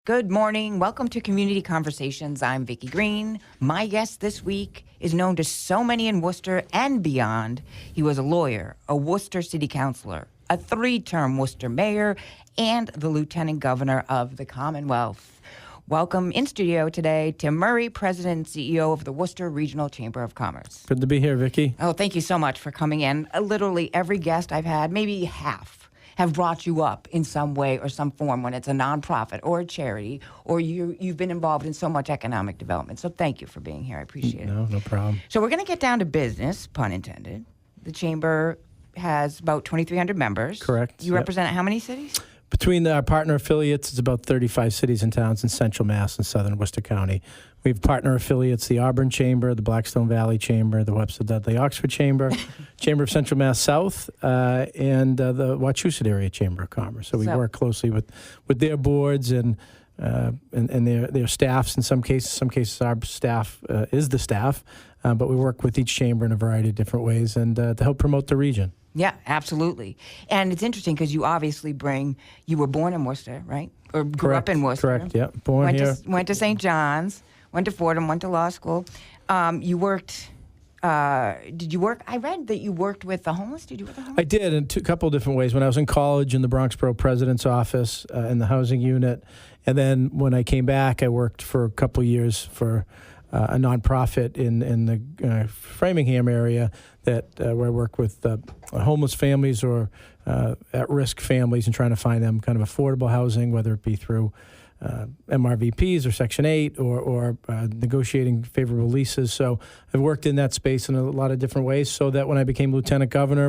Good morning. Welcome to Community Conversations. I'm Vicki Green. My guest this week is known to so many in Worcester and beyond. He was a lawyer, a Worcester city councilor, a 3-term Worcester mayor, and the lieutenant governor of the Commonwealth. Welcome in studio today, Tim Murray, President and CEO of the Worcester Regional Chamber of Commerce. Good to be here, Vicki. Oh, thank you so much for coming in. Literally every guest I've had, maybe half, have brought you up in some way or some form when it's a nonprofit or a charity, or you've been involved in so much economic development. So thank you for being here. I appreciate it. No problem. So we're going to get down to business, pun intended. The chamber has about 2,300 members. Correct. You represent how many cities? Between our partner affiliates, it's about 35 cities and towns in Central Mass and Southern Worcester County. We have partner affiliates, the Auburn Chamber, the Blackstone Valley Chamber, the Webster Dudley Oxford Chamber, Chamber of Central Mass South, and the Wachusett Area Chamber of Commerce. So we work closely with their boards and their staffs in some cases. Some cases our staff is the staff, but we work with each chamber in a variety of different ways and to help promote the region. Yeah, absolutely. And it's interesting because you obviously you were born in Worcester, right? Or grew up in Worcester. Correct, yeah. Born here. Went to St. John's, went to Fordham, went to law school. You worked, did you work? I read that you worked with the homeless. Did you work with the homeless? I did in a couple of different ways. When I was in college in the Bronx Borough President's Office in the housing unit. And then when I came back, I worked for a couple of years for a nonprofit in the Framingham area where I work with homeless families or at-risk families and trying to find them kind of affordable housing, whether it be through MRVPs or Section 8 or negotiating favorable leases. So I've worked in that space in a lot of different ways so that when I became lieutenant governor,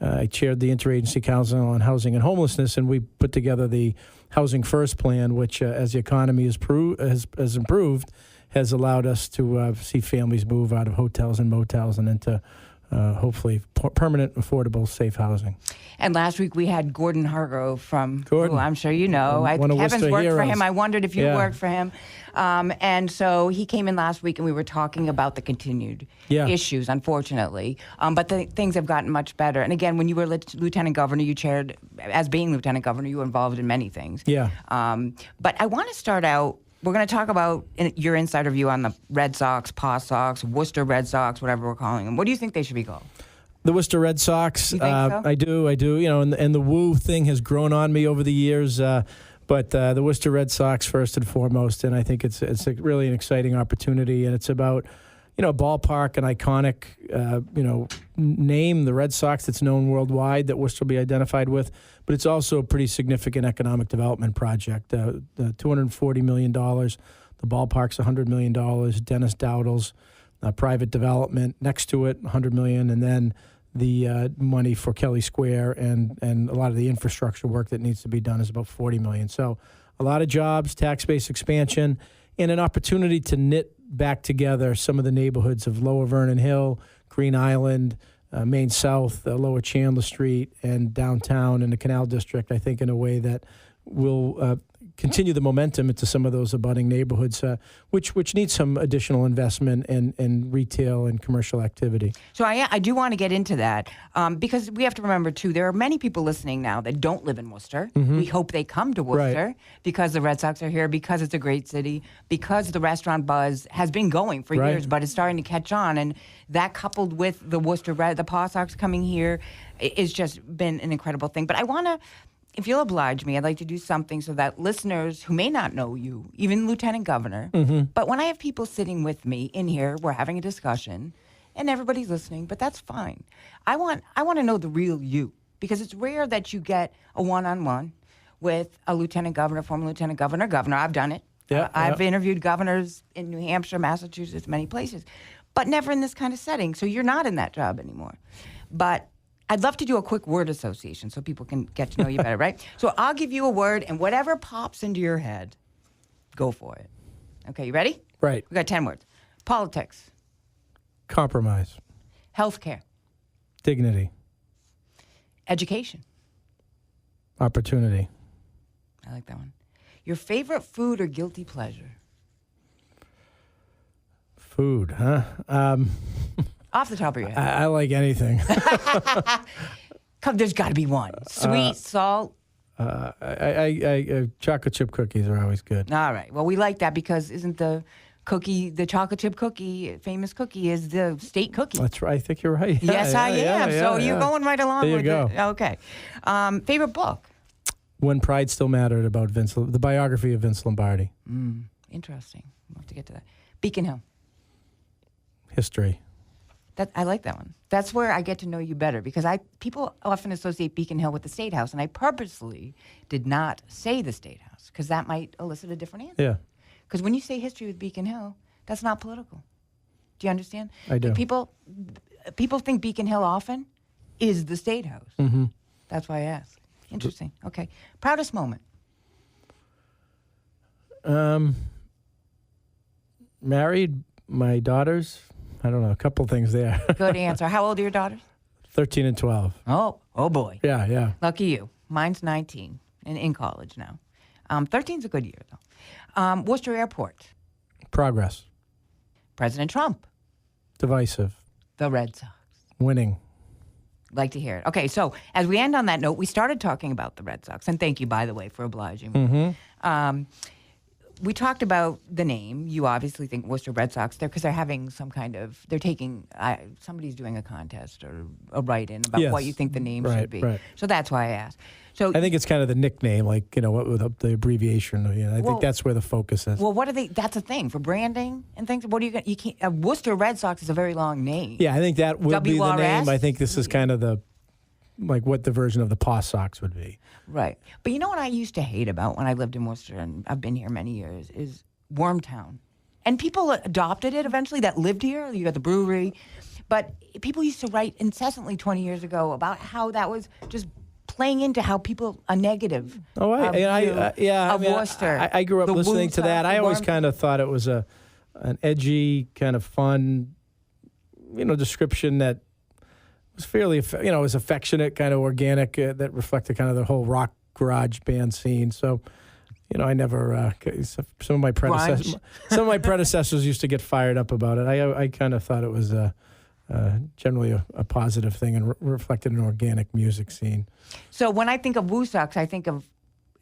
I chaired the Interagency Council on Housing and Homelessness, and we put together the Housing First Plan, which as the economy has improved, has allowed us to see families move out of hotels and motels and into hopefully permanent, affordable, safe housing. And last week we had Gordon Hargrove from, Gordon. who I'm sure you know. One of Kevin's Worcester worked for heroes. him. I wondered if you worked for him. And so he came in last week and we were talking about the continued issues, unfortunately. But things have gotten much better. And again, when you were lieutenant governor, as being lieutenant governor, you were involved in many things. Yeah. But I want to start out. We're going to talk about your insider view on the Red Sox, Paw Sox, Worcester Red Sox, whatever we're calling them. What do you think they should be called? The Worcester Red Sox. You think so? I do. You know, and the woo thing has grown on me over the years. But the Worcester Red Sox first and foremost, and I think it's really an exciting opportunity, and it's about a ballpark, an iconic name, the Red Sox that's known worldwide that Worcester will be identified with. But it's also a pretty significant economic development project. The $240 million, the ballpark's $100 million, Dennis Dowdle's private development next to it, $100 million, and then the money for Kelly Square and a lot of the infrastructure work that needs to be done is about $40 million. So a lot of jobs, tax-based expansion, and an opportunity to knit back together some of the neighborhoods of Lower Vernon Hill, Green Island, Main South, Lower Chandler Street, and downtown in the Canal District, I think in a way that will continue the momentum into some of those abutting neighborhoods, which need some additional investment in retail and commercial activity. So I do want to get into that because we have to remember, too, there are many people listening now that don't live in Worcester. Mm-hmm. We hope they come to Worcester because the Red Sox are here, because it's a great city, because the restaurant buzz has been going for years, but it's starting to catch on. And that coupled with the Worcester the Paw Sox coming here, it's just been an incredible thing. But I want to, if you'll oblige me, I'd like to do something so that listeners who may not know you, even Lieutenant Governor, but when I have people sitting with me in here, we're having a discussion, and everybody's listening, but that's fine. I want to know the real you, because it's rare that you get a one-on-one with a Lieutenant Governor, former Lieutenant Governor. I've done it. I've interviewed governors in New Hampshire, Massachusetts, many places, but never in this kind of setting. So you're not in that job anymore. But I'd love to do a quick word association so people can get to know you better, right? So I'll give you a word, and whatever pops into your head, go for it. Okay, you ready? Right. We got 10 words. Politics. Compromise. Healthcare. Dignity. Education. Opportunity. I like that one. Your favorite food or guilty pleasure? Food, huh? Off the top of your head. I like anything. There's got to be one. Sweet, salt. Chocolate chip cookies are always good. All right. Well, we like that because isn't the chocolate chip cookie, famous cookie, is the state cookie? That's right. I think you're right. Yeah, Yes, I am. So you're going right along there with you go. it. Okay. Favorite book? When Pride Still Mattered, about the biography of Vince Lombardi. Interesting. We'll have to get to that. Beacon Hill. History. I like that one. That's where I get to know you better because people often associate Beacon Hill with the State House, and I purposely did not say the State House because that might elicit a different answer. Yeah. Because when you say history with Beacon Hill, that's not political. Do you understand? I do. People think Beacon Hill often is the State House. Mm-hmm. That's why I asked. Interesting. Okay. Proudest moment? Married, my daughters. I don't know, a couple things there. Good answer. How old are your daughters? 13 and 12. Oh boy. Yeah. Lucky you. Mine's 19 and in college now. 13's a good year, though. Worcester Airport. Progress. President Trump. Divisive. The Red Sox. Winning. Like to hear it. Okay, so as we end on that note, we started talking about the Red Sox, and thank you, by the way, for obliging me. Mm-hmm. We talked about the name. You obviously think Worcester Red Sox there because they're having they're taking, somebody's doing a contest or a write-in about what you think the name should be. Right. So that's why I asked. So I think it's kind of the nickname, like, with the abbreviation. I think that's where the focus is. Well, that's a thing for branding and things. What are you going to, you can't, Worcester Red Sox is a very long name. Yeah, I think that will be the name. I think this is kind of what the version of the Paw Sox would be. Right. But you know what I used to hate about when I lived in Worcester, and I've been here many years, is Wormtown. And people adopted it eventually that lived here. You got the brewery. But people used to write incessantly 20 years ago about how that was just playing into how people are negative. Oh, of Worcester. I grew up listening to that. I always kind of thought it was an edgy, kind of fun, description that was fairly, it was affectionate, kind of organic, that reflected kind of the whole rock garage band scene. So, I never, some of my predecessors used to get fired up about it. I kind of thought it was generally a positive thing and reflected an organic music scene. So when I think of Woo Sox, I think of,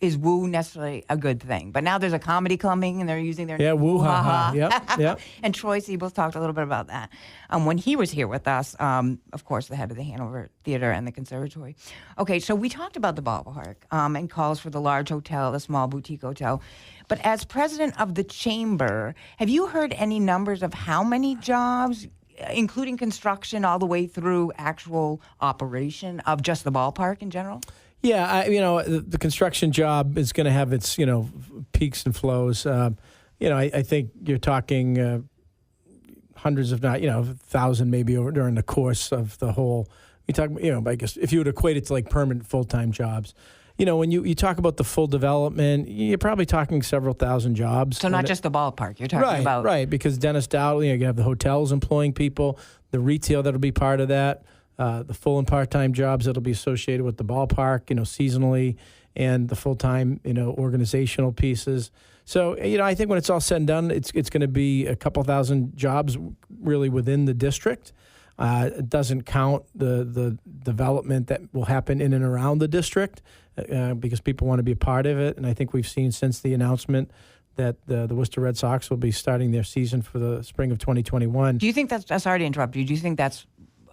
is woo necessarily a good thing? But now there's a comedy coming, and they're using their name. Woo ha ha. Yep. And Troy Siebel's talked a little bit about that when he was here with us. Of course, the head of the Hanover Theater and the Conservatory. Okay, so we talked about the ballpark and calls for the large hotel, the small boutique hotel. But as president of the chamber, have you heard any numbers of how many jobs, including construction, all the way through actual operation of just the ballpark in general? Yeah, the construction job is going to have its, peaks and flows. I think you're talking hundreds, if not, 1,000 maybe during the course of the whole. You talk, I guess if you would equate it to like permanent full-time jobs. When you talk about the full development, you're probably talking several thousand jobs. So not just the ballpark. You're talking about. Right, because Dennis Dowdley, you have the hotels employing people, the retail that'll be part of that. The full and part-time jobs that'll be associated with the ballpark, seasonally, and the full-time, organizational pieces. So, I think when it's all said and done, it's going to be a couple thousand jobs really within the district. It doesn't count the development that will happen in and around the district because people want to be a part of it. And I think we've seen since the announcement that the Worcester Red Sox will be starting their season for the spring of 2021. Do you think that's, sorry to interrupt you, do you think that's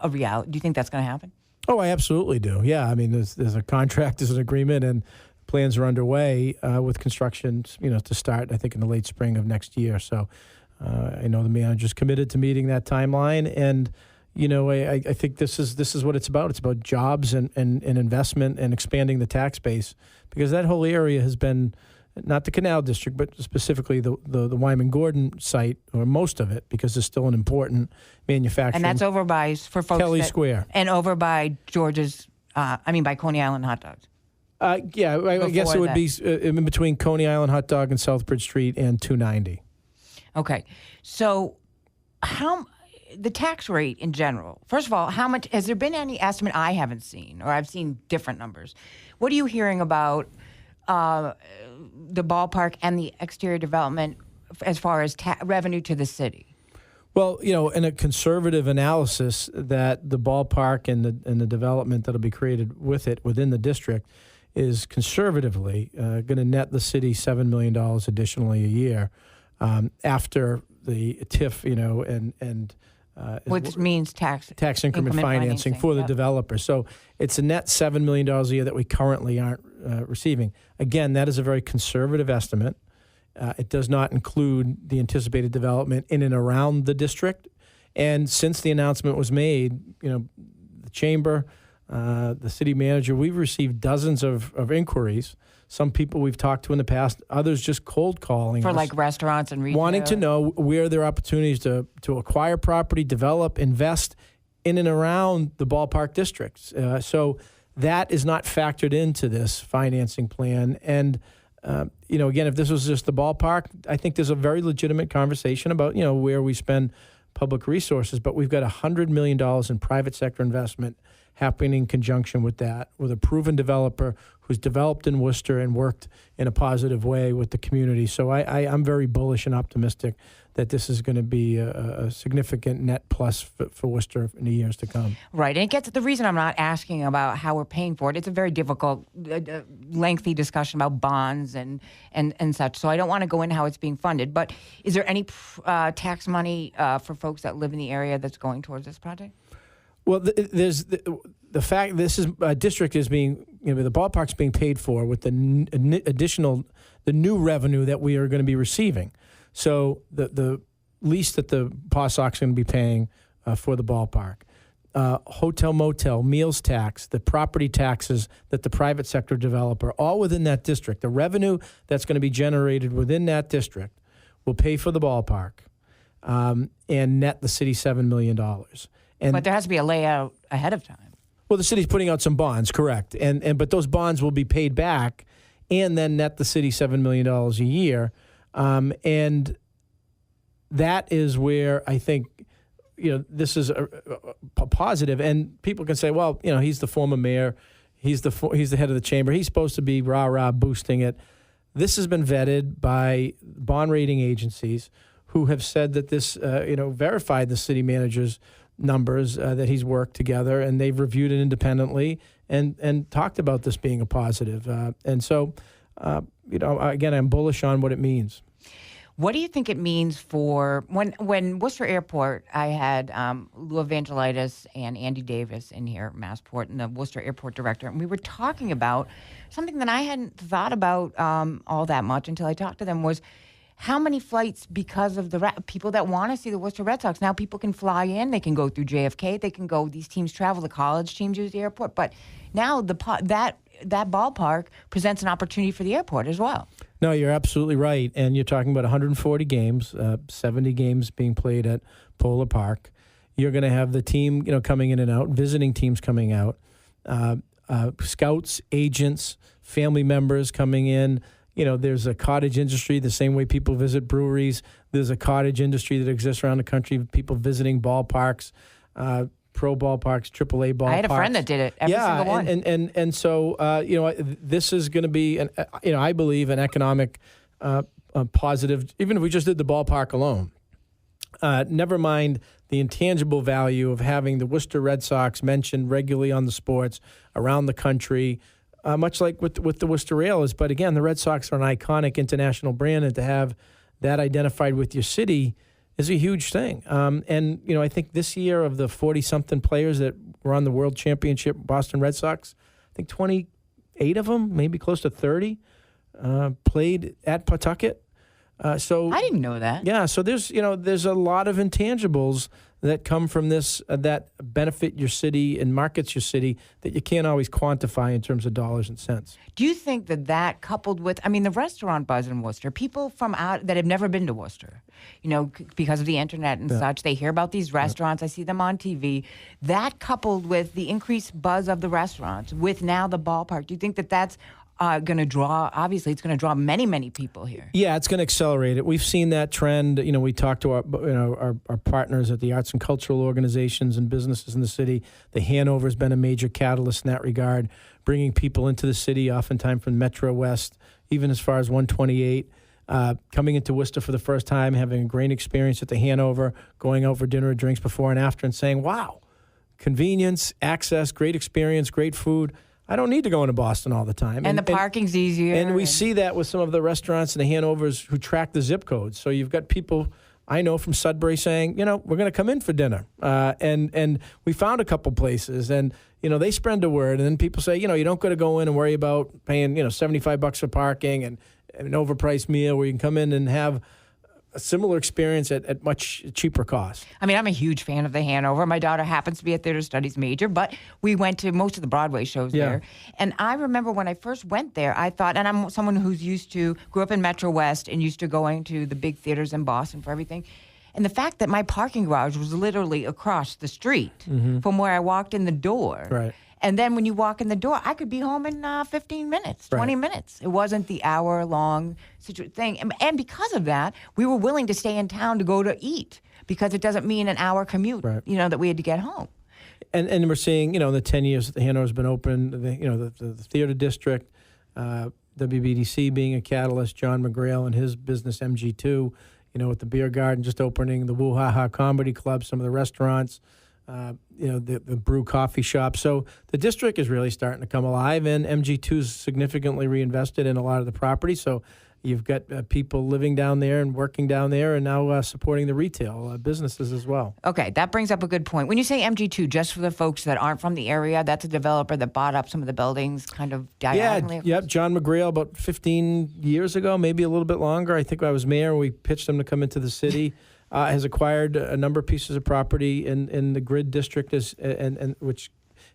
a reality? Do you think that's going to happen? Oh, I absolutely do. Yeah, I mean, there's a contract, there's an agreement, and plans are underway with construction, to start, I think, in the late spring of next year. So I know the manager's committed to meeting that timeline, and I think this is what it's about. It's about jobs and investment and expanding the tax base, because that whole area has been, not the Canal District, but specifically the Wyman-Gordon site, or most of it, because it's still an important manufacturing. And that's over by, for folks Kelly Square. And over by George's, by Coney Island Hot Dogs. I guess it would be in between Coney Island Hot Dog and Southbridge Street and 290. Okay. So the tax rate in general, first of all, how much, has there been any estimate? I haven't seen, or I've seen different numbers. What are you hearing about the ballpark and the exterior development as far as revenue to the city? Well, in a conservative analysis, that the ballpark and the development that'll be created with it within the district is conservatively going to net the city $7 million additionally a year after the TIF, which means tax increment financing for the developer. So it's a net $7 million a year that we currently aren't receiving. Again, that is a very conservative estimate. It does not include the anticipated development in and around the district. And since the announcement was made, the chamber, the city manager, we've received dozens of inquiries. Some people we've talked to in the past, others just cold calling for us, like restaurants and retail, wanting to know where there are opportunities to acquire property, develop, invest in and around the ballpark districts. So that is not factored into this financing plan. And again, if this was just the ballpark, I think there's a very legitimate conversation about where we spend public resources. But we've got $100 million in private sector investment happening in conjunction with that, with a proven developer who's developed in Worcester and worked in a positive way with the community. So I'm very bullish and optimistic that this is going to be a significant net plus for Worcester in the years to come. Right, and it gets the reason I'm not asking about how we're paying for it. It's a very difficult, lengthy discussion about bonds and such. So I don't want to go into how it's being funded. But is there any tax money for folks that live in the area that's going towards this project? Well, there's the fact this is a district is being, the ballpark's being paid for with the new revenue that we are going to be receiving. So the lease that the Paw Sox are going to be paying for the ballpark, hotel, motel, meals tax, the property taxes that the private sector developer, all within that district, the revenue that's going to be generated within that district will pay for the ballpark and net the city $7 million. But there has to be a layout ahead of time. Well, the city's putting out some bonds, correct. But those bonds will be paid back and then net the city $7 million a year. And that is where I think, this is a positive. And people can say, well, he's the former mayor. He's the head of the chamber. He's supposed to be rah-rah boosting it. This has been vetted by bond rating agencies who have said that this, verified the city manager's numbers that he's worked together, and they've reviewed it independently and talked about this being a positive. And so, again, I'm bullish on what it means. What do you think it means for when Worcester Airport? I had Lou Evangelitis and Andy Davis in here at Massport, and the Worcester Airport director, and we were talking about something that I hadn't thought about all that much until I talked to them, was how many flights, because of the people that want to see the Worcester Red Sox, now people can fly in, they can go through JFK, they can go, these teams travel, the college teams use the airport, but now that ballpark presents an opportunity for the airport as well. No, you're absolutely right, and you're talking about 140 games, 70 games being played at Polar Park. You're going to have the team, coming in and out, visiting teams coming out, scouts, agents, family members coming in. There's a cottage industry the same way people visit breweries. There's a cottage industry that exists around the country, people visiting ballparks, pro ballparks, AAA ballparks. I had a friend that did it, every single one. And so, this is going to be, I believe, an economic positive, even if we just did the ballpark alone. Never mind the intangible value of having the Worcester Red Sox mentioned regularly on the sports around the country, much like with the Worcester Rail is. But again, the Red Sox are an iconic international brand, and to have that identified with your city is a huge thing. And, I think this year of the 40-something players that were on the World Championship Boston Red Sox, I think 28 of them, maybe close to 30, played at Pawtucket. So I didn't know that. Yeah, so there's a lot of intangibles that come from this that benefit your city and markets your city that you can't always quantify in terms of dollars and cents. Do you think that coupled with, the restaurant buzz in Worcester, people from out that have never been to Worcester, because of the internet and such, they hear about these restaurants, I see them on TV, that coupled with the increased buzz of the restaurants, with now the ballpark, do you think that that's going to draw, obviously it's going to draw many, many people here? Yeah, it's going to accelerate it. We've seen that trend. We talked to our partners at the arts and cultural organizations and businesses in the city. The Hanover has been a major catalyst in that regard, bringing people into the city, oftentimes from Metro West, even as far as 128, coming into Worcester for the first time, having a great experience at the Hanover, going out for dinner or drinks before and after and saying, wow, convenience, access, great experience, great food. I don't need to go into Boston all the time. And the parking's easier. And we see that with some of the restaurants and the Hanovers who track the zip codes. So you've got people I know from Sudbury saying, we're going to come in for dinner. And we found a couple places, and, they spread the word. And then people say, you don't got to go in and worry about paying, $75 for parking and an overpriced meal, where you can come in and have a similar experience at much cheaper cost. I mean, I'm a huge fan of the Hanover. My daughter happens to be a theater studies major, but we went to most of the Broadway shows there. And I remember when I first went there, I thought, and I'm someone who's grew up in Metro West and used to going to the big theaters in Boston for everything. And the fact that my parking garage was literally across the street from where I walked in the door. Right. And then when you walk in the door, I could be home in 15 minutes, 20 minutes. It wasn't the hour-long thing. And because of that, we were willing to stay in town to go to eat, because it doesn't mean an hour commute, that we had to get home. And we're seeing, in the 10 years that the Hanover's been open, the theater district, WBDC being a catalyst, John McGrail and his business MG2, with the beer garden just opening, the Woo Ha Ha Comedy Club, some of the restaurants, the brew coffee shop. So the district is really starting to come alive, and MG2's significantly reinvested in a lot of the property. So you've got people living down there and working down there, and now supporting the retail businesses as well. Okay, that brings up a good point. When you say MG2, just for the folks that aren't from the area, that's a developer that bought up some of the buildings kind of diagonally? Yeah, John McGrail, about 15 years ago, maybe a little bit longer. I think I was mayor. We pitched him to come into the city. Has acquired a number of pieces of property in the Grid District, and which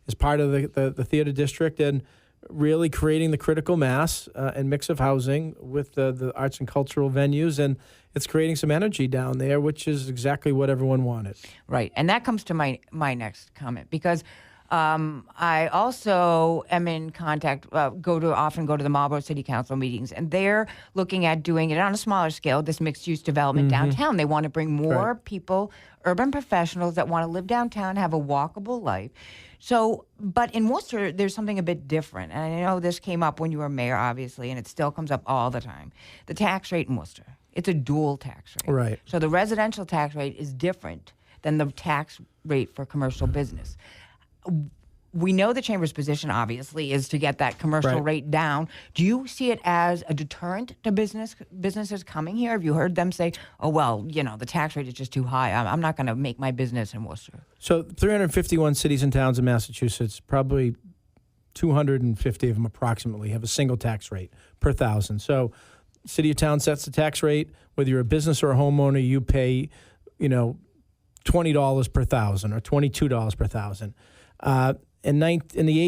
is part of the theater district, and really creating the critical mass and mix of housing with the arts and cultural venues, and it's creating some energy down there, which is exactly what everyone wanted. Right, and that comes to my next comment, because I also am in contact, often go to the Marlborough City Council meetings, and they're looking at doing it on a smaller scale, this mixed-use development downtown. They want to bring more people, urban professionals that want to live downtown, have a walkable life. So, but in Worcester, there's something a bit different, and I know this came up when you were mayor, obviously, and it still comes up all the time. The tax rate in Worcester, it's a dual tax rate. Right. So the residential tax rate is different than the tax rate for commercial business. We know the Chamber's position, obviously, is to get that commercial rate down. Do you see it as a deterrent to businesses coming here? Have you heard them say, oh, well, the tax rate is just too high. I'm not going to make my business in Worcester? So 351 cities and towns in Massachusetts, probably 250 of them approximately have a single tax rate per thousand. So city or town sets the tax rate. Whether you're a business or a homeowner, you pay, $20 per thousand or $22 per thousand. In the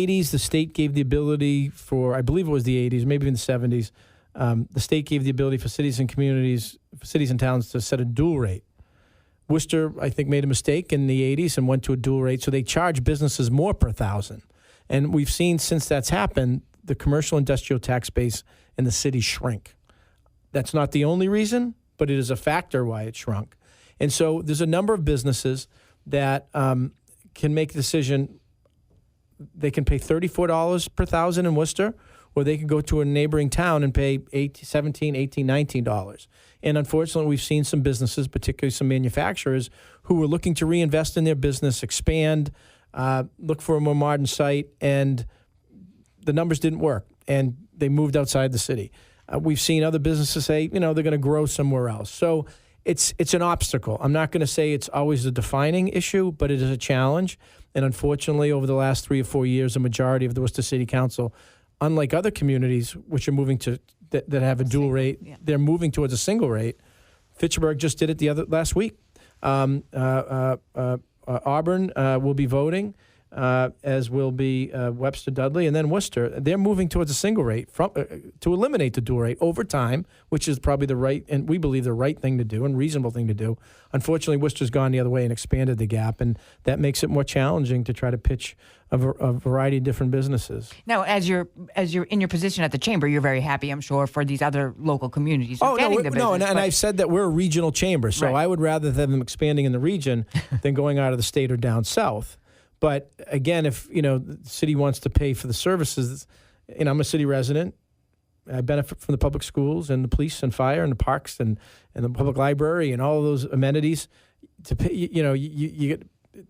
80s, the state gave the ability for, I believe it was the 80s, maybe in the 70s, the state gave the ability for cities and communities, for cities and towns to set a dual rate. Worcester, I think, made a mistake in the 80s and went to a dual rate, so they charge businesses more per thousand. And we've seen since that's happened, the commercial industrial tax base in the city shrink. That's not the only reason, but it is a factor why it shrunk. And so there's a number of businesses that can make a decision. They can pay $34 per thousand in Worcester, or they can go to a neighboring town and pay $17, $18, $19. And unfortunately, we've seen some businesses, particularly some manufacturers, who were looking to reinvest in their business, expand, look for a more modern site, and the numbers didn't work, and they moved outside the city. We've seen other businesses say, they're going to grow somewhere else. So it's an obstacle. I'm not going to say it's always a defining issue, but it is a challenge. And unfortunately, over the last 3 or 4 years, a majority of the Worcester City Council, unlike other communities which are moving to that have a dual rate, they're moving towards a single rate. Fitchburg just did it last week. Auburn will be voting, as will be Webster Dudley, and then Worcester. They're moving towards a single rate to eliminate the dual rate over time, which is probably the right, and we believe the right thing to do and reasonable thing to do. Unfortunately, Worcester's gone the other way and expanded the gap, and that makes it more challenging to try to pitch a variety of different businesses. Now, as you're in your position at the Chamber, you're very happy, I'm sure, for these other local communities getting the business. No, and I've said that we're a regional chamber, so I would rather have them expanding in the region than going out of the state or down south. But again, if the city wants to pay for the services, I'm a city resident. I benefit from the public schools and the police and fire and the parks and the public library and all of those amenities. To pay,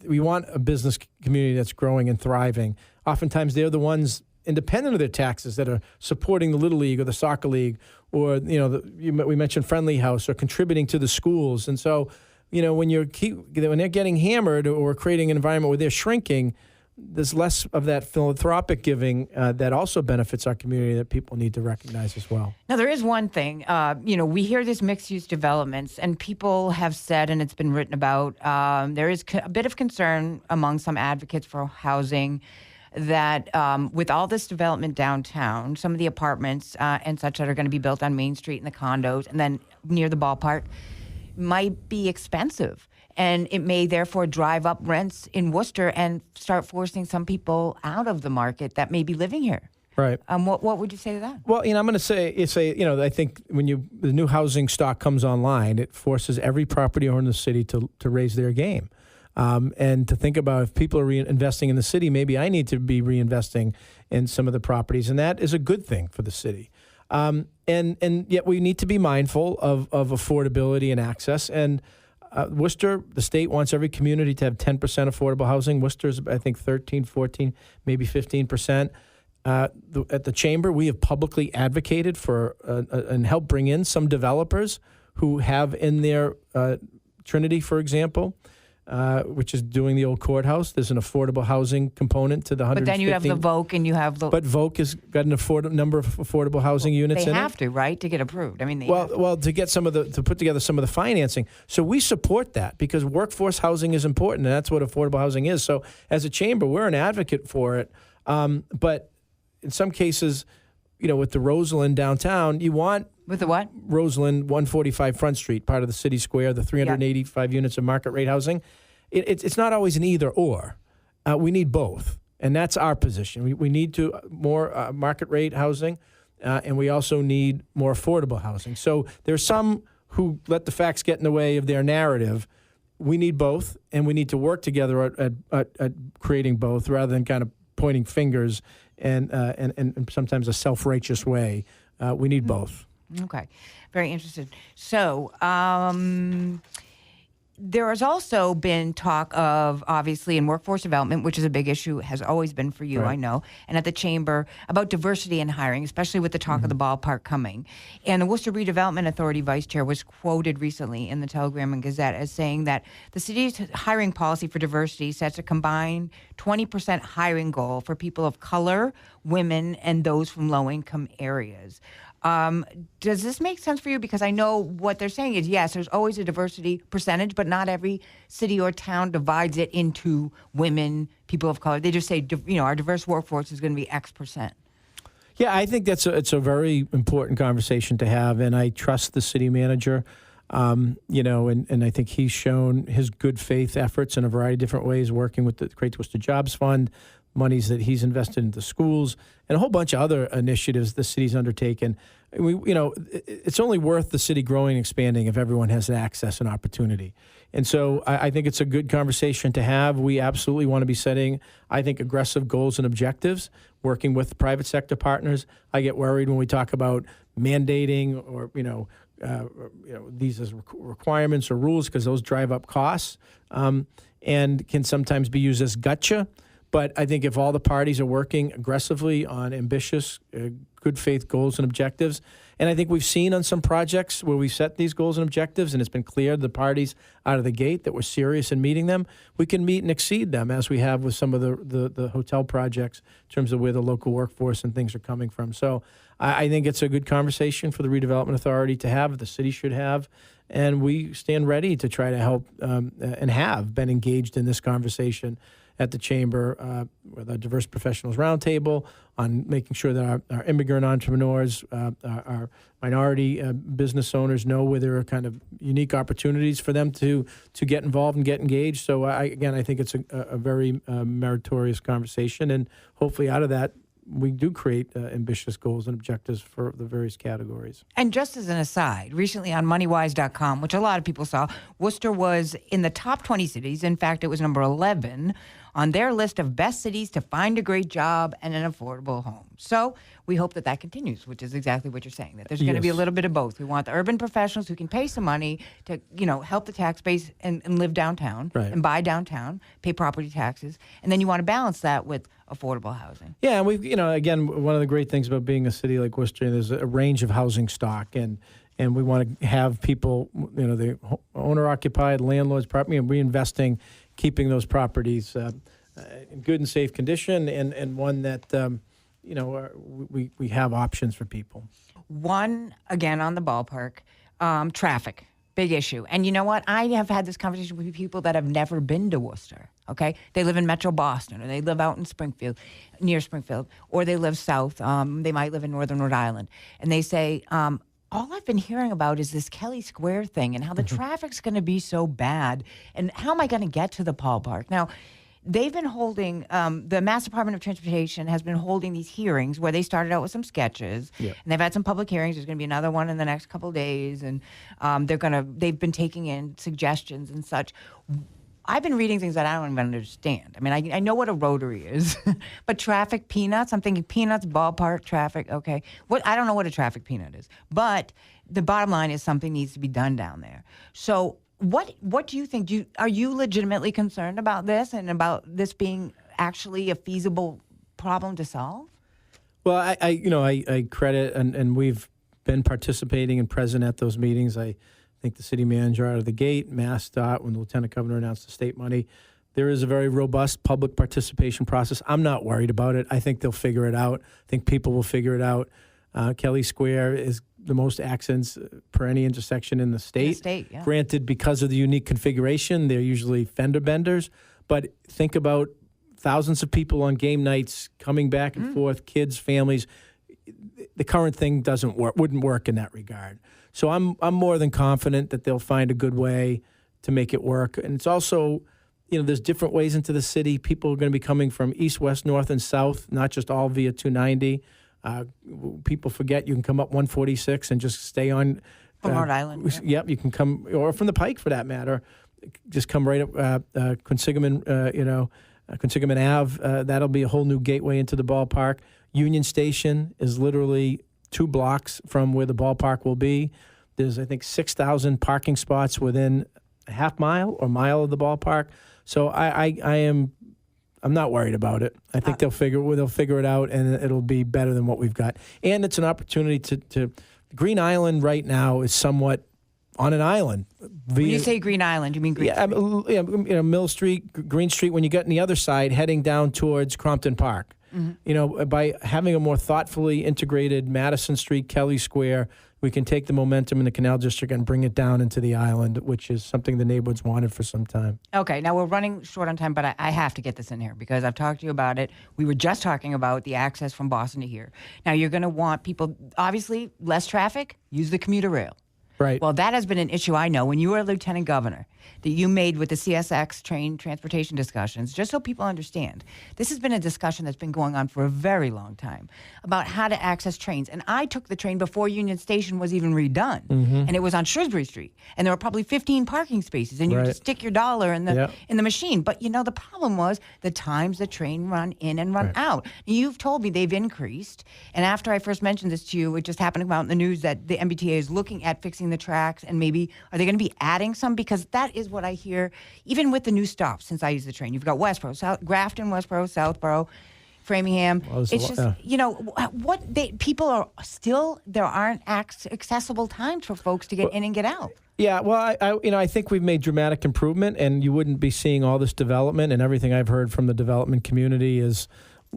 we want a business community that's growing and thriving. Oftentimes, they're the ones independent of their taxes, that are supporting the Little League or the Soccer League, or we mentioned Friendly House, or contributing to the schools. And so, when they're getting hammered or creating an environment where they're shrinking, there's less of that philanthropic giving that also benefits our community that people need to recognize as well. Now, there is one thing. We hear this mixed-use developments, and people have said, and it's been written about, there is a bit of concern among some advocates for housing that with all this development downtown, some of the apartments and such that are going to be built on Main Street and the condos and then near the ballpark might be expensive. And it may therefore drive up rents in Worcester and start forcing some people out of the market that may be living here. Right. What would you say to that? Well, I'm going to say, I think when the new housing stock comes online, it forces every property owner in the city to raise their game. And to think about, if people are reinvesting in the city, maybe I need to be reinvesting in some of the properties. And that is a good thing for the city. And yet we need to be mindful of affordability and access. And Worcester, the state wants every community to have 10% affordable housing. Worcester's, I think, 13, 14, maybe 15%. At the Chamber, we have publicly advocated for and helped bring in some developers who have in their Trinity, for example, which is doing the old courthouse. There's an affordable housing component to the 115. But then you have the Voc and you have the... But Voc has got an number of affordable housing units in it. They have to, right, to get approved. I mean, to get to put together some of the financing. So we support that because workforce housing is important, and that's what affordable housing is. So as a chamber, we're an advocate for it. But in some cases, with the Roseland downtown, you want... With the what? Roseland, 145 Front Street, part of the city square, the 385 units of market rate housing. It's not always an either or. We need both, and that's our position. We need more market rate housing, and we also need more affordable housing. So there's some who let the facts get in the way of their narrative. We need both, and we need to work together at creating both rather than kind of pointing fingers and sometimes a self-righteous way. We need both. Okay. Very interested. So there has also been talk of, obviously, in workforce development, which is a big issue, has always been for you, right. I know, and at the Chamber, about diversity in hiring, especially with the talk of the ballpark coming. And the Worcester Redevelopment Authority Vice Chair was quoted recently in the Telegram and Gazette as saying that the city's hiring policy for diversity sets a combined 20% hiring goal for people of color, women, and those from low-income areas. Does this make sense for you? Because I know what they're saying is, yes, there's always a diversity percentage, but not every city or town divides it into women, people of color. They just say, our diverse workforce is going to be X percent. Yeah, I think it's a very important conversation to have, and I trust the city manager, and I think he's shown his good faith efforts in a variety of different ways, working with the Great Worcester Jobs Fund, monies that he's invested into schools, and a whole bunch of other initiatives the city's undertaken. It's only worth the city growing and expanding if everyone has access and opportunity. And so I think it's a good conversation to have. We absolutely want to be setting, I think, aggressive goals and objectives, working with private sector partners. I get worried when we talk about mandating or, these as requirements or rules, because those drive up costs and can sometimes be used as gotcha. But I think if all the parties are working aggressively on ambitious, good faith goals and objectives, and I think we've seen on some projects where we set these goals and objectives, and it's been clear to the parties out of the gate that we're serious in meeting them, we can meet and exceed them, as we have with some of the hotel projects in terms of where the local workforce and things are coming from. So I think it's a good conversation for the Redevelopment Authority to have, the city should have, and we stand ready to try to help and have been engaged in this conversation at the Chamber with our Diverse Professionals Roundtable on making sure that our immigrant entrepreneurs, our minority business owners know where there are kind of unique opportunities for them to get involved and get engaged. So, I think it's a very meritorious conversation, and hopefully out of that, we do create ambitious goals and objectives for the various categories. And just as an aside, recently on MoneyWise.com, which a lot of people saw, Worcester was in the top 20 cities. In fact, it was number 11 on their list of best cities to find a great job and an affordable home. So we hope that continues, which is exactly what you're saying, that there's going to be a little bit of both. We want the urban professionals who can pay some money to, help the tax base and live downtown and buy downtown, pay property taxes. And then you want to balance that with affordable housing. Yeah, and we've, again, one of the great things about being a city like Worcester, there's a range of housing stock, and we want to have people, the owner-occupied, landlords, property, and reinvesting, keeping those properties in good and safe condition, and one that, we have options for people. One, again, on the ballpark, traffic, big issue. And you know what? I have had this conversation with people that have never been to Worcester, okay? They live in Metro Boston, or they live out in Springfield, near Springfield, or they live south. They might live in northern Rhode Island. And they say, all I've been hearing about is this Kelly Square thing and how the traffic's going to be so bad, and how am I going to get to the ballpark? Now, they've been holding, the Mass Department of Transportation has been holding these hearings where they started out with some sketches, and they've had some public hearings. There's going to be another one in the next couple of days, and they've been taking in suggestions and such. I've been reading things that I don't even understand. I mean, I know what a rotary is, but traffic peanuts, I'm thinking peanuts, ballpark, traffic, okay. I don't know what a traffic peanut is, but the bottom line is something needs to be done down there. So what do you think? Are you legitimately concerned about this and about this being actually a feasible problem to solve? Well, I credit, and we've been participating and present at those meetings. I think the city manager out of the gate, MassDOT, when the lieutenant governor announced the state money, there is a very robust public participation process. I'm not worried about it. I think they'll figure it out. I think people will figure it out. Kelly Square is the most accidents per any intersection in the state. Yeah. Granted, because of the unique configuration, they're usually fender benders. But think about thousands of people on game nights coming back and forth, kids, families. The current thing wouldn't work in that regard. So I'm more than confident that they'll find a good way to make it work. And it's also, there's different ways into the city. People are going to be coming from east, west, north, and south, not just all via 290. People forget you can come up 146 and just stay on. From Rhode Island. Yep, you can come, or from the Pike for that matter. Just come right up Quinsigamon, Quinsigamon Ave. That'll be a whole new gateway into the ballpark. Union Station is literally 2 blocks from where the ballpark will be. There's, I think, 6,000 parking spots within a half mile or mile of the ballpark. So I'm not worried about it. I think they'll figure it out, and it'll be better than what we've got. And it's an opportunity to Green Island right now is somewhat on an island. When you say Green Island, you mean Green Street? Mill Street, Green Street. When you get on the other side, heading down towards Crompton Park. By having a more thoughtfully integrated Madison Street, Kelly Square, we can take the momentum in the Canal District and bring it down into the island, which is something the neighborhoods wanted for some time. Okay, now we're running short on time, but I have to get this in here because I've talked to you about it. We were just talking about the access from Boston to here. Now you're going to want people, obviously, less traffic, use the commuter rail. Right. Well, that has been an issue I know when you were lieutenant governor that you made with the CSX train transportation discussions, just so people understand. This has been a discussion that's been going on for a very long time about how to access trains. And I took the train before Union Station was even redone. And it was on Shrewsbury Street. And there were probably 15 parking spaces. And you would just stick your dollar in the machine. But, the problem was the times the train run in and run out. You've told me they've increased. And after I first mentioned this to you, it just happened to come out in the news that the MBTA is looking at fixing the tracks, and maybe are they going to be adding some? Because that is what I hear, even with the new stops since I use the train. You've got Westboro, Grafton, Westboro, Southboro, Framingham. Well, it's just, people are still, there aren't accessible times for folks to get in and get out. Yeah, well, I think we've made dramatic improvement, and you wouldn't be seeing all this development, and everything I've heard from the development community is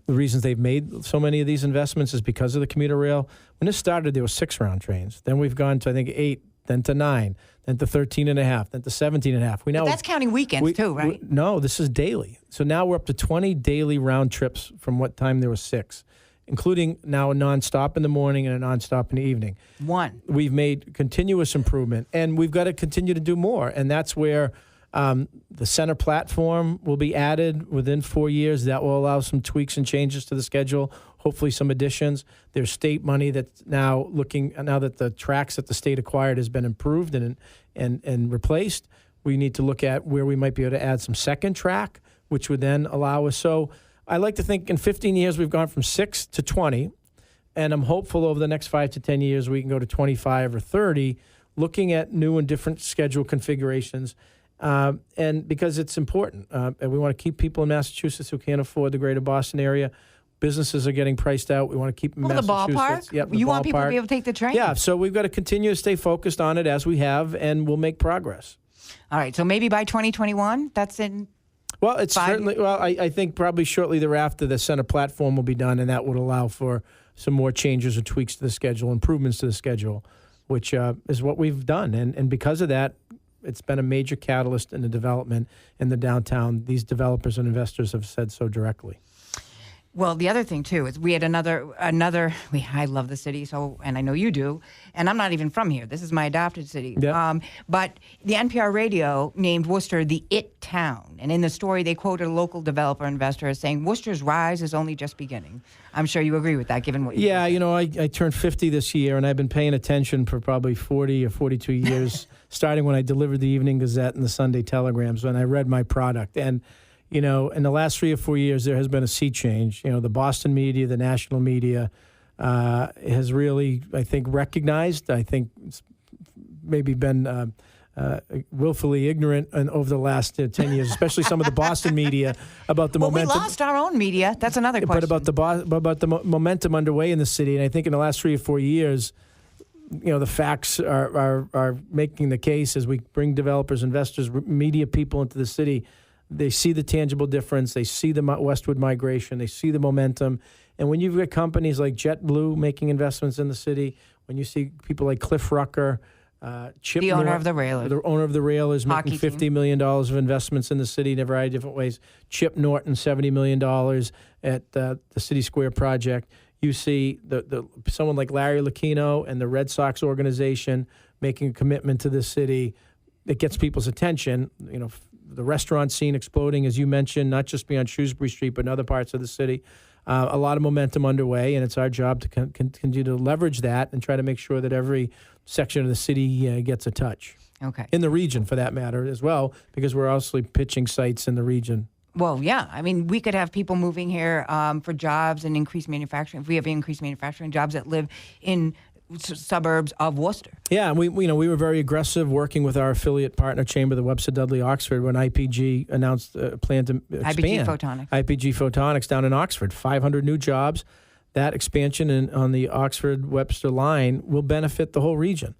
the reasons they've made so many of these investments is because of the commuter rail. When this started, there were 6-round trains. Then we've gone to, I think, 8, then to 9, then to 13.5, then to 17.5. But that's counting weekends too, right? No, this is daily. So now we're up to 20 daily round trips from what time there was 6, including now a nonstop in the morning and a nonstop in the evening. We've made continuous improvement, and we've got to continue to do more. And that's where the center platform will be added within 4 years. That will allow some tweaks and changes to the schedule, hopefully some additions. There's state money that's now that the tracks that the state acquired has been improved and replaced. We need to look at where we might be able to add some second track which would then allow us. So I like to think in 15 years we've gone from 6 to 20, and I'm hopeful over the next 5 to 10 years we can go to 25 or 30, looking at new and different schedule configurations. And because it's important, and we want to keep people in Massachusetts who can't afford the greater Boston area. Businesses are getting priced out. We want to keep them in Massachusetts. The ballpark? Yep, you want people to be able to take the train? Yeah, so we've got to continue to stay focused on it as we have, and we'll make progress. All right, so maybe by 2021, that's in... Well, it's certainly... Well, I think probably shortly thereafter, the center platform will be done, and that would allow for some more changes or tweaks to the schedule, improvements to the schedule, which is what we've done. And because of that, it's been a major catalyst in the development in the downtown. These developers and investors have said so directly. Well, the other thing, too, is we had I love the city, and I know you do, and I'm not even from here. This is my adopted city. Yep. But the NPR radio named Worcester the It Town. And in the story, they quoted a local developer investor as saying, Worcester's rise is only just beginning. I'm sure you agree with that, given what you Yeah, said. I turned 50 this year, and I've been paying attention for probably 40 or 42 years, starting when I delivered the Evening Gazette and the Sunday Telegrams, when I read my product. And in the last 3 or 4 years, there has been a sea change. The Boston media, the national media has really, I think, recognized. I think it's maybe been willfully ignorant over the last 10 years, especially some of the Boston media, about the momentum. We lost our own media. That's another question. But about the momentum underway in the city. And I think in the last 3 or 4 years, the facts are making the case as we bring developers, investors, media people into the city. They see the tangible difference. They see the westward migration. They see the momentum. And when you've got companies like JetBlue making investments in the city, when you see people like Cliff Rucker, Chip the owner of the rail. The owner of the rail is making $50 million of investments in the city in a variety of different ways. Chip Norton, $70 million at the City Square project. You see someone like Larry Lucchino and the Red Sox organization making a commitment to the city that gets people's attention. The restaurant scene exploding, as you mentioned, not just beyond Shrewsbury Street, but in other parts of the city. A lot of momentum underway, and it's our job to continue to leverage that and try to make sure that every section of the city gets a touch. Okay. In the region, for that matter, as well, because we're also pitching sites in the region. Well, yeah. I mean, we could have people moving here for jobs and increased manufacturing. If we have increased manufacturing jobs that live in suburbs of Worcester. Yeah, and we were very aggressive working with our affiliate partner chamber, the Webster Dudley Oxford, when IPG announced a plan to expand. IPG Photonics down in Oxford, 500 new jobs. That expansion on the Oxford-Webster line will benefit the whole region.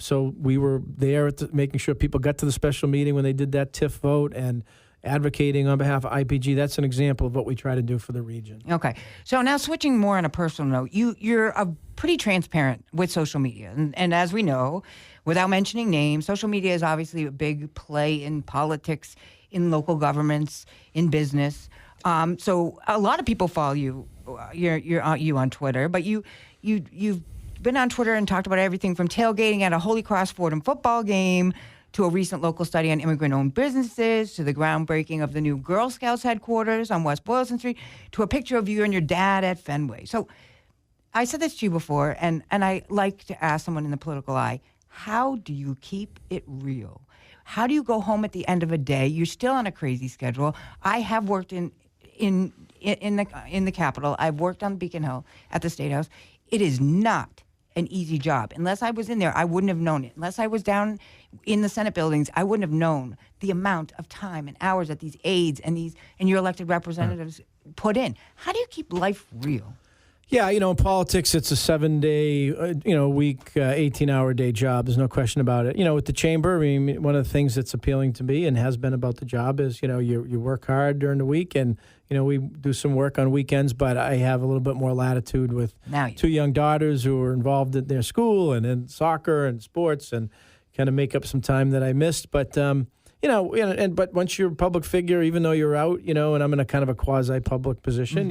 So we were there making sure people got to the special meeting when they did that TIF vote and advocating on behalf of IPG. That's an example of what we try to do for the region. Okay. So now switching more on a personal note, you're pretty transparent with social media. And as we know, without mentioning names, social media is obviously a big play in politics, in local governments, in business. So a lot of people follow you. You're on Twitter, but you've been on Twitter and talked about everything from tailgating at a Holy Cross Fordham football game to a recent local study on immigrant-owned businesses, to the groundbreaking of the new Girl Scouts headquarters on West Boylston Street, to a picture of you and your dad at Fenway. So I said this to you before, and I like to ask someone in the political eye, how do you keep it real? How do you go home at the end of a day? You're still on a crazy schedule. I have worked in the Capitol. I've worked on Beacon Hill at the State House. It is not an easy job. Unless I was in there, I wouldn't have known it. Unless I was down in the Senate buildings, I wouldn't have known the amount of time and hours that these aides and your elected representatives put in. How do you keep life real? Yeah, in politics, it's a 7-day, week, 18-hour-day job. There's no question about it. With the chamber, I mean, one of the things that's appealing to me and has been about the job is, you work hard during the week, and we do some work on weekends. But I have a little bit more latitude with 2 young daughters who are involved in their school and in soccer and sports, and kind of make up some time that I missed. But but once you're a public figure, even though you're out, and I'm in a kind of a quasi-public position,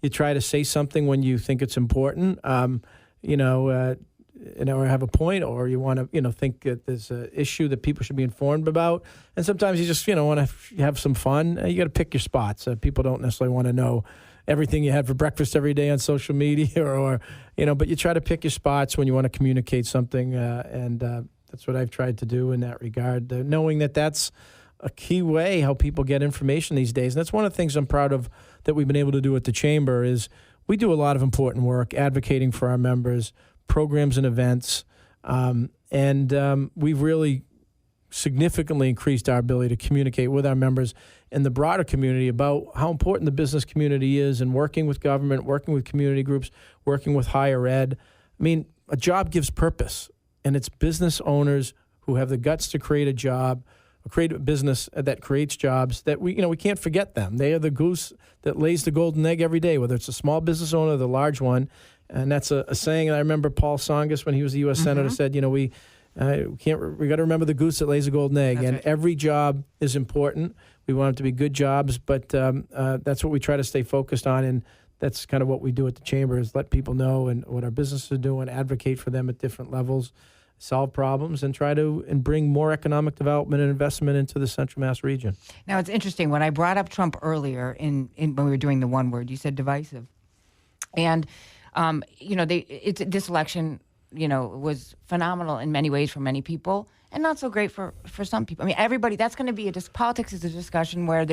you try to say something when you think it's important, or have a point, or you want to, think that there's an issue that people should be informed about. And sometimes you just, want to have some fun. You got to pick your spots. People don't necessarily want to know everything you had for breakfast every day on social media, or but you try to pick your spots when you want to communicate something, and that's what I've tried to do in that regard, knowing that that's a key way how people get information these days. And that's one of the things I'm proud of that we've been able to do at the Chamber is we do a lot of important work advocating for our members, programs and events, and we've really significantly increased our ability to communicate with our members and the broader community about how important the business community is and working with government, working with community groups, working with higher ed. I mean, a job gives purpose, and it's business owners who have the guts to create a job, create a business that creates jobs that we can't forget them. They are the goose that lays the golden egg every day, whether it's a small business owner or the large one. And that's a saying I remember Paul Tsongas, when he was the U.S. Senator, said, we got to remember the goose that lays the golden egg. That's right. Every job is important. We want them to be good jobs, but that's what we try to stay focused on. And that's kind of what we do at the Chamber is let people know and what our businesses are doing, advocate for them at different levels, solve problems, and try to bring more economic development and investment into the Central Mass region. Now, it's interesting. When I brought up Trump earlier when we were doing the one word, you said divisive. And, this election, was phenomenal in many ways for many people and not so great for some people. I mean, everybody, that's going to be politics is a discussion where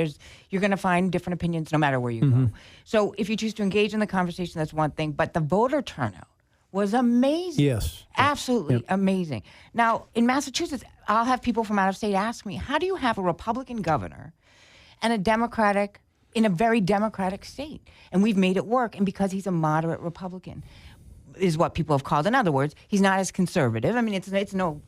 you're going to find different opinions no matter where you go. So if you choose to engage in the conversation, that's one thing. But the voter turnout was amazing. Yes. Absolutely amazing. Now, in Massachusetts, I'll have people from out of state ask me, how do you have a Republican governor and in a very Democratic state? And we've made it work. And because he's a moderate Republican is what people have called. In other words, he's not as conservative. I mean, it's no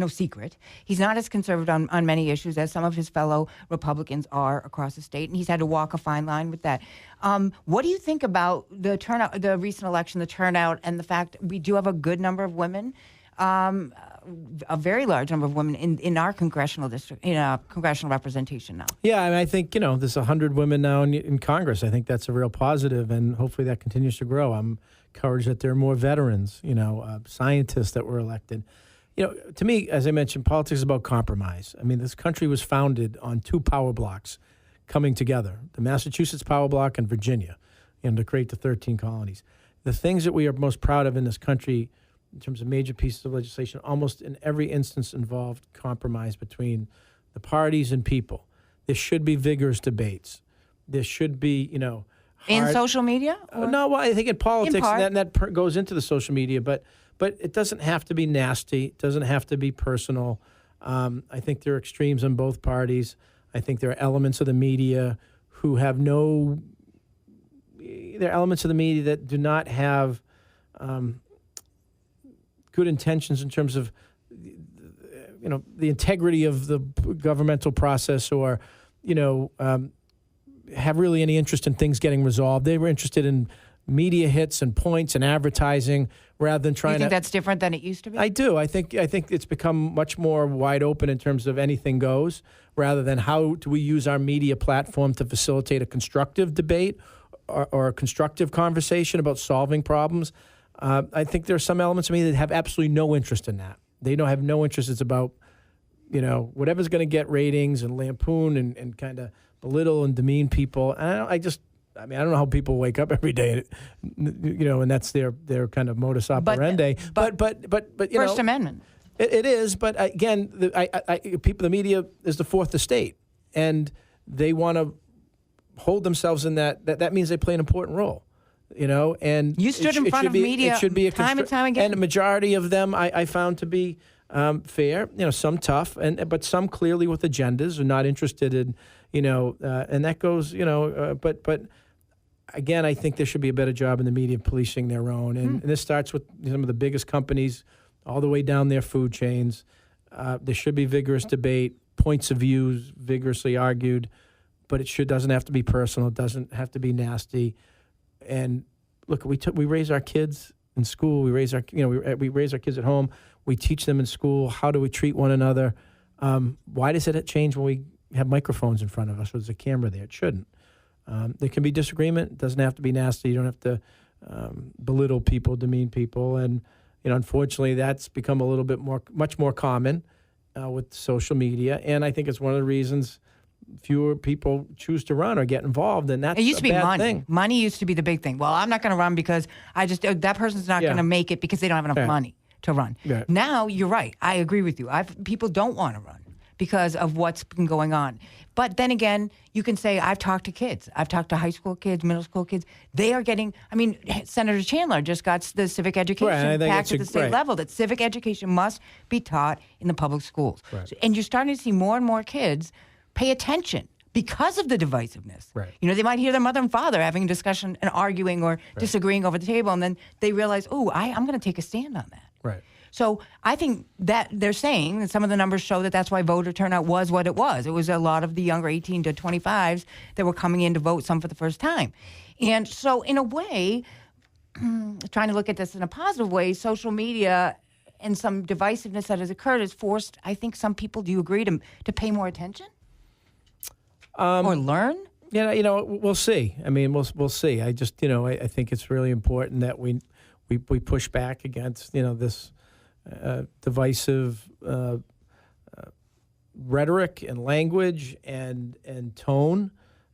secret. He's not as conservative on many issues as some of his fellow Republicans are across the state, and he's had to walk a fine line with that. What do you think about the turnout, the recent election, the turnout, and the fact we do have a good number of women, a very large number of women in our congressional district, congressional representation now? Yeah, I mean, I think, there's 100 women now in Congress. I think that's a real positive, and hopefully that continues to grow. I'm encouraged that there are more veterans, scientists that were elected. To me, as I mentioned, politics is about compromise. I mean, this country was founded on two power blocks coming together, the Massachusetts power block and Virginia, to create the 13 colonies. The things that we are most proud of in this country in terms of major pieces of legislation, almost in every instance involved compromise between the parties and people. There should be vigorous debates. There should be, in social media? No, well, I think in politics, that goes into the social media, but it doesn't have to be nasty. It doesn't have to be personal. I think there are extremes on both parties. I think there are elements of the media who have there are elements of the media that do not have good intentions in terms of, the integrity of the governmental process or, have really any interest in things getting resolved. They were interested in media hits and points and advertising rather than trying to... You think that's different than it used to be? I do. I think it's become much more wide open in terms of anything goes rather than how do we use our media platform to facilitate a constructive debate or a constructive conversation about solving problems. I think there are some elements of me that have absolutely no interest in that. They don't have no interest. It's about, whatever's going to get ratings and lampoon and kind of belittle and demean people. And I don't know how people wake up every day, and that's their kind of modus operandi. But First Amendment. It is, but again, the media is the fourth estate, and they want to hold themselves in that. That means they play an important role. And you stood in front of media it should be time and time again. And a majority of them I found to be fair. Some tough, but some clearly with agendas are not interested in. And that goes. But again, I think there should be a better job in the media policing their own, and this starts with some of the biggest companies, all the way down their food chains. There should be vigorous debate, points of views vigorously argued, but it doesn't have to be personal. It doesn't have to be nasty. And look, we raise our kids in school. We raise our kids at home. We teach them in school. How do we treat one another? Why does it change when we have microphones in front of us or there's a camera there? It shouldn't. There can be disagreement. It doesn't have to be nasty. You don't have to belittle people, demean people. And, unfortunately, that's become much more common with social media. And I think it's one of the reasons fewer people choose to run or get involved, and that's it used to be money. Thing. Money used to be the big thing. Well, I'm not going to run because that person's not going to make it because they don't have enough money to run. Yeah. Now, you're right. I agree with you. People don't want to run because of what's been going on. But then again, you can say, I've talked to kids. I've talked to high school kids, middle school kids. They are getting, I mean, Senator Chandler just got the civic education pact at the state level, that civic education must be taught in the public schools. Right. So, and you're starting to see more and more kids pay attention because of the divisiveness. Right. You know, they might hear their mother and father having a discussion and arguing or disagreeing over the table, and then they realize, oh, I'm going to take a stand on that. Right. So I think that they're saying that some of the numbers show that that's why voter turnout was what it was. It was a lot of the younger 18 to 25s that were coming in to vote, some for the first time. And so in a way, trying to look at this in a positive way, social media and some divisiveness that has occurred has forced, I think, some people, do you agree, to pay more attention? Or learn? Yeah, you know, we'll see. I mean, we'll see. I just, you know, I think it's really important that we push back against, you know, this divisive rhetoric and language and tone.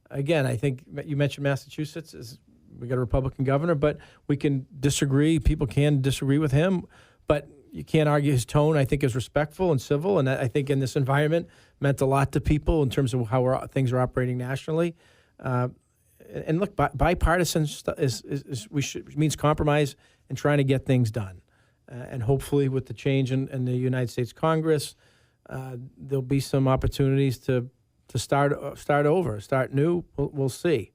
Again, I think you mentioned Massachusetts. We got a Republican governor, but we can disagree. People can disagree with him, but you can't argue his tone. I think is respectful and civil, and I think in this environment meant a lot to people in terms of how things are operating nationally. And look, bipartisan means compromise and trying to get things done. And hopefully, with the change in the United States Congress, there'll be some opportunities to start over, start new. We'll see.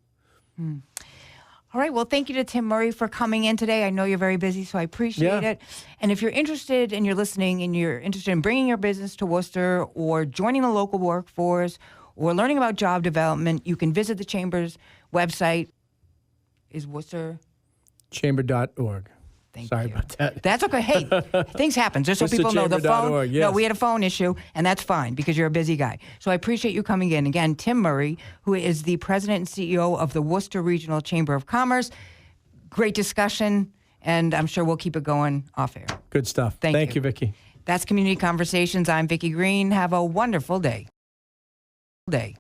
All right. Well, thank you to Tim Murray for coming in today. I know you're very busy, so I appreciate it. And if you're interested and you're listening and you're interested in bringing your business to Worcester or joining the local workforce or learning about job development, you can visit the Chamber's website. Is Worcester? Chamber.org. Sorry about that. That's okay. Hey, things happen. Just so people know, the phone. Yes. No, we had a phone issue, and that's fine because you're a busy guy. So I appreciate you coming in. Again, Tim Murray, who is the president and CEO of the Worcester Regional Chamber of Commerce. Great discussion, and I'm sure we'll keep it going off air. Good stuff. Thank you, Vicki. That's Community Conversations. I'm Vicki Green. Have a wonderful day. Day.